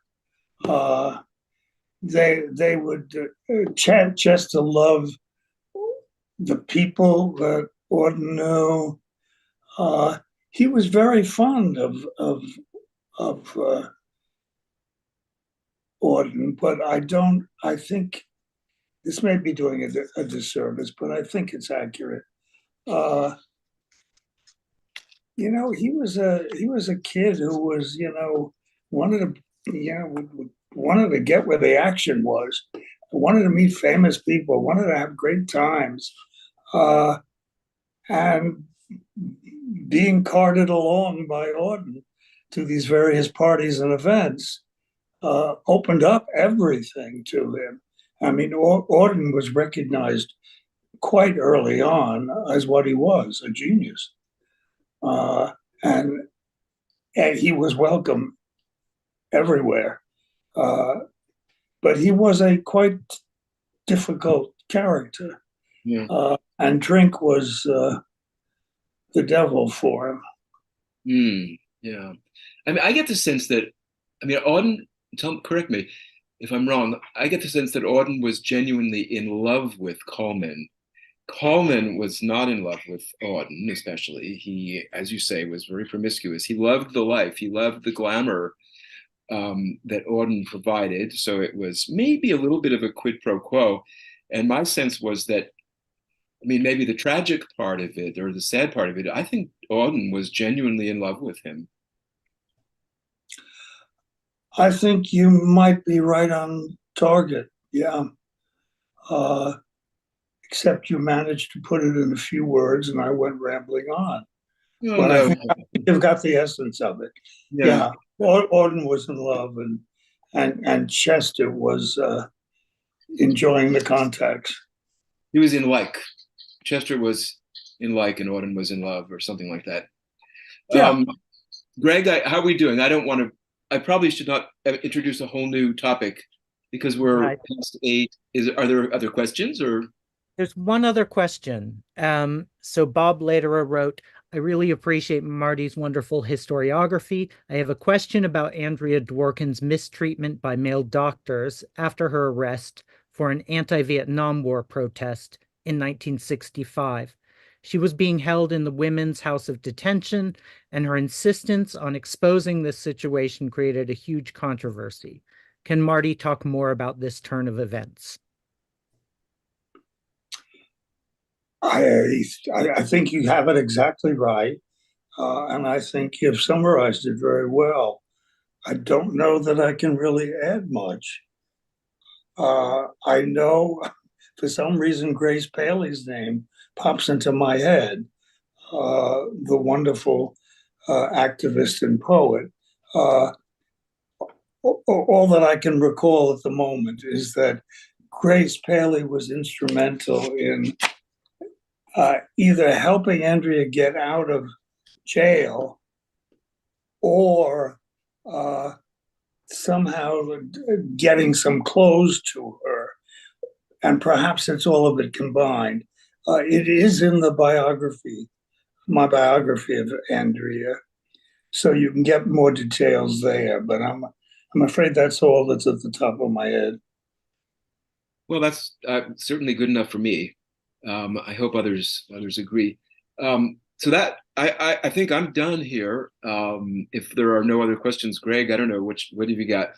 They would Chester loved the people that Auden knew. He was very fond of Auden, but I think this may be doing a disservice, but I think it's accurate. He was a kid who was, wanted to get where the action was, wanted to meet famous people, wanted to have great times, and being carted along by Auden to these various parties and events opened up everything to him. I mean, Auden was recognized quite early on as what he was, a genius. And and he was welcome everywhere. But he was a quite difficult character. Yeah. And drink was the devil for him. Yeah. I mean, I get the sense that, I mean, Auden, correct me if I'm wrong, I get the sense that Auden was genuinely in love with Coleman. Coleman was not in love with Auden, especially. He, as you say, was very promiscuous. He loved the life, he loved the glamour that Auden provided. So it was maybe a little bit of a quid pro quo. And my sense was that, I mean, maybe the tragic part of it or the sad part of it, I think Auden was genuinely in love with him. I think you might be right on target. Yeah. Except you managed to put it in a few words and I went rambling on. Oh, But no. I think you've got the essence of it. Yeah. Auden was in love and Chester was enjoying the contacts. He was in like. Chester was in like and Auden was in love or something like that. Yeah. Greg, how are we doing? I probably should not introduce a whole new topic because we're Right. past 8. Are there other questions or? There's one other question. So Bob Lederer wrote, I really appreciate Marty's wonderful historiography. I have a question about Andrea Dworkin's mistreatment by male doctors after her arrest for an anti-Vietnam War protest in 1965. She was being held in the Women's House of Detention, and her insistence on exposing this situation created a huge controversy. Can Marty talk more about this turn of events? I think you have it exactly right. And I think you've summarized it very well. I don't know that I can really add much. I know for some reason Grace Paley's name pops into my head, the wonderful activist and poet. All that I can recall at the moment is that Grace Paley was instrumental in either helping Andrea get out of jail or somehow getting some clothes to her. And perhaps it's all of it combined. It is in the biography, my biography of Andrea. So you can get more details there, but I'm afraid that's all that's at the top of my head. Well, that's certainly good enough for me. I hope others agree. So that I think I'm done here. If there are no other questions, Greg, I don't know what have you got?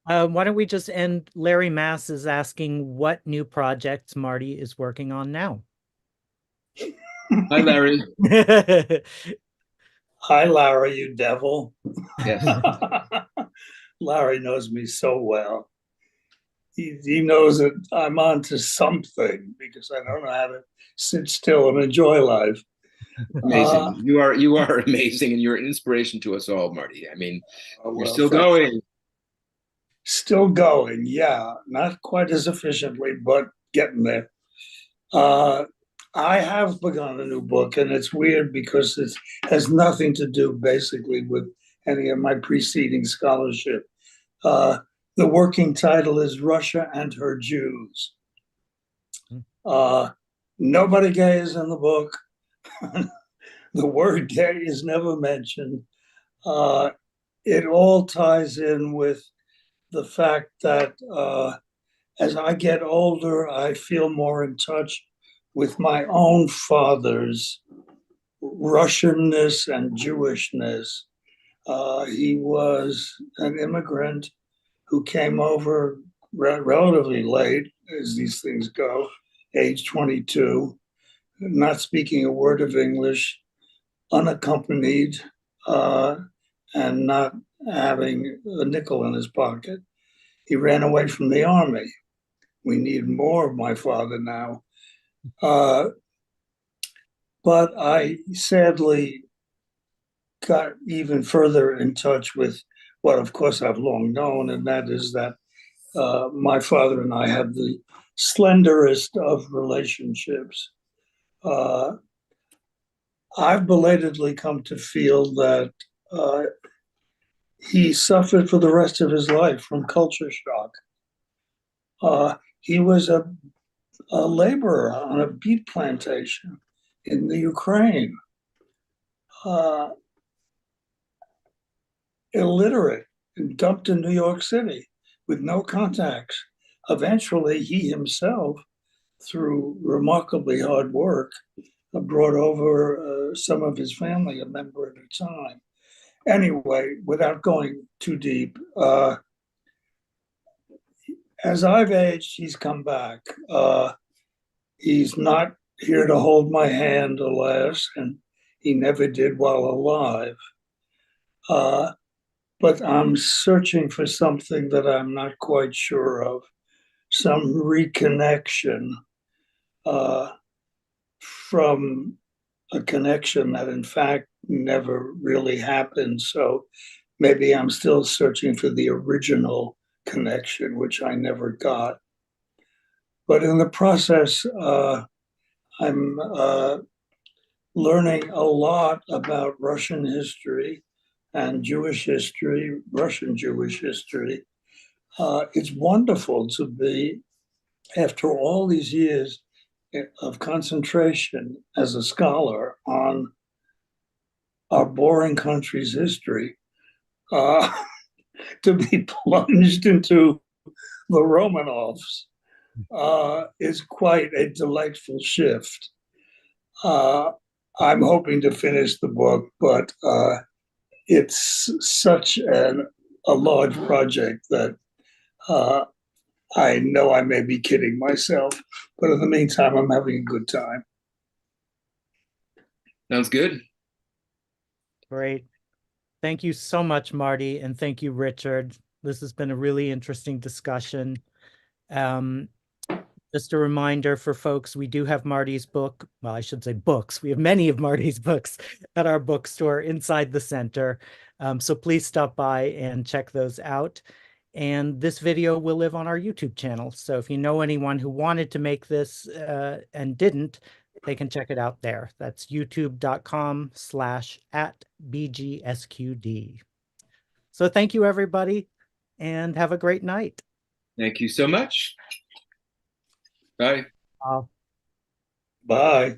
Why don't we just end? Larry Mass is asking what new projects Marty is working on now. Hi, Larry. Hi, Larry, you devil. Yes. Larry knows me so well. He knows that I'm on to something because I don't know how to sit still and enjoy life. Amazing. You are amazing, and you're an inspiration to us all, Marty. I mean, you're still going. Still going, yeah. Not quite as efficiently, but getting there. I have begun a new book, and it's weird because it has nothing to do basically with any of my preceding scholarship. The working title is Russia and Her Jews. Nobody gay is in the book. The word gay is never mentioned. It all ties in with the fact that as I get older, I feel more in touch with my own father's Russianness and Jewishness. He was an immigrant who came over relatively late, as these things go, age 22, not speaking a word of English, unaccompanied, and not having a nickel in his pocket. He ran away from the army. We need more of my father now. But I sadly got even further in touch with what, of course, I've long known, and that is that my father and I had the slenderest of relationships. I've belatedly come to feel that he suffered for the rest of his life from culture shock. He was a laborer on a beet plantation in the Ukraine, illiterate and dumped in New York City with no contacts. Eventually, he himself, through remarkably hard work, brought over some of his family, a member at a time. Anyway, without going too deep, as I've aged, he's come back. He's not here to hold my hand, alas, and he never did while alive. But I'm searching for something that I'm not quite sure of, some reconnection from a connection that in fact never really happened. So maybe I'm still searching for the original connection, which I never got. But in the process, I'm learning a lot about Russian history and Jewish history, Russian Jewish history. It's wonderful to be, after all these years of concentration as a scholar on our boring country's history, to be plunged into the Romanovs is quite a delightful shift. I'm hoping to finish the book, but it's such a large project that I know I may be kidding myself, but in the meantime, I'm having a good time. Sounds good. Great. Thank you so much, Marty, and thank you, Richard. This has been a really interesting discussion. Just a reminder for folks, we do have Marty's book. Well, I should say books. We have many of Marty's books at our bookstore inside the center. So please stop by and check those out. And this video will live on our YouTube channel. So if you know anyone who wanted to make this and didn't, they can check it out there. That's youtube.com/@BGSQD. So thank you, everybody, and have a great night. Thank you so much. Bye. Uh, Bye.